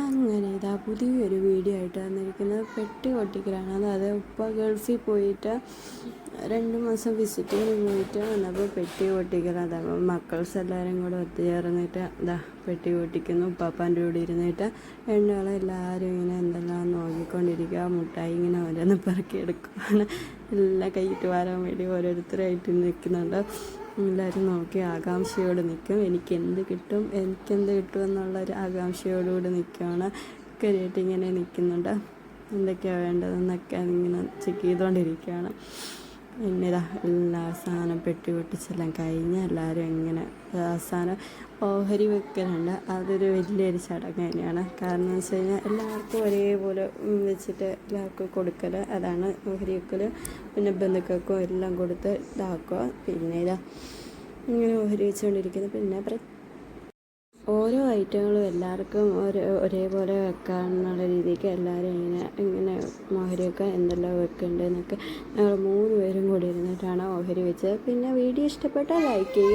അങ്ങനെ ഇതാ പുതിയൊരു വീഡിയോ ആയിട്ട് വന്നിരിക്കുന്നത് പെട്ടി പൊട്ടിക്കലാണ്. അതായത് ഉപ്പ ഗൾഫിൽ പോയിട്ട് 2 മാസം വിസിറ്റിങ്ങിന് പോയിട്ട് വന്നപ്പോൾ പെട്ടി പൊട്ടിക്കണം. അതാ മക്കൾസ് എല്ലാവരും കൂടെ ഒത്തുചേർന്നിട്ട് ഇതാ പെട്ടി പൊട്ടിക്കുന്നു. ഉപ്പാപ്പാൻ്റെ കൂടെ ഇരുന്നിട്ട് എല്ലാവരും ഇങ്ങനെ എന്തെല്ലാം നോക്കിക്കൊണ്ടിരിക്കുക. മുട്ടായി ഇങ്ങനെ ഓരോന്ന് പെറുക്കിയെടുക്കുകയാണ്. എല്ലാം കൈയിട്ട് വരാൻ വേണ്ടി ഓരോരുത്തരായിട്ട് നിൽക്കുന്നുണ്ട്. എല്ലാവരും നോക്കി ആകാംക്ഷയോട് നിൽക്കും. എനിക്കെന്ത് കിട്ടും എന്നുള്ളൊരു ആകാംക്ഷയോടുകൂടി നിൽക്കുകയാണ്. കയറിയിട്ട് ഇങ്ങനെ നിൽക്കുന്നുണ്ട്. എന്തൊക്കെയാണ് വേണ്ടതെന്നൊക്കെ ഇങ്ങനെ ചെക്ക് ചെയ്തുകൊണ്ടിരിക്കുകയാണ്. പിന്നെ ഇതാ അവസാനം പെട്ടി പൊട്ടിച്ചെല്ലാം കഴിഞ്ഞ് എല്ലാവരും ഇങ്ങനെ അവസാനം ഓഹരി വെക്കലുണ്ട്. അതൊരു വലിയൊരു ചടങ്ങ് തന്നെയാണ്. കാരണം എന്ന് വെച്ച് കഴിഞ്ഞാൽ എല്ലാവർക്കും ഒരേപോലെ വെച്ചിട്ട് എല്ലാവർക്കും കൊടുക്കൽ, അതാണ് ഓഹരി വെക്കൽ. പിന്നെ ബന്ധുക്കൾക്കും എല്ലാം കൊടുത്ത് ഇതാക്കുക. പിന്നെ ഇതാ ഇങ്ങനെ ഓഹരി വെച്ചുകൊണ്ടിരിക്കുന്നു. പിന്നെ ഓരോ ഐറ്റങ്ങളും എല്ലാവർക്കും ഒരേപോലെ വെക്കാനുള്ള രീതിക്ക് എല്ലാവരും ഇങ്ങനെ ഓഹരി വെക്കാൻ എന്തെല്ലാം വെക്കേണ്ടതെന്നൊക്കെ ഞങ്ങൾ 3 പേരും കൂടി ഇരുന്നിട്ടാണ് ഓഹരി വെച്ചത്. പിന്നെ വീഡിയോ ഇഷ്ടപ്പെട്ടാൽ ലൈക്ക് ചെയ്യുക.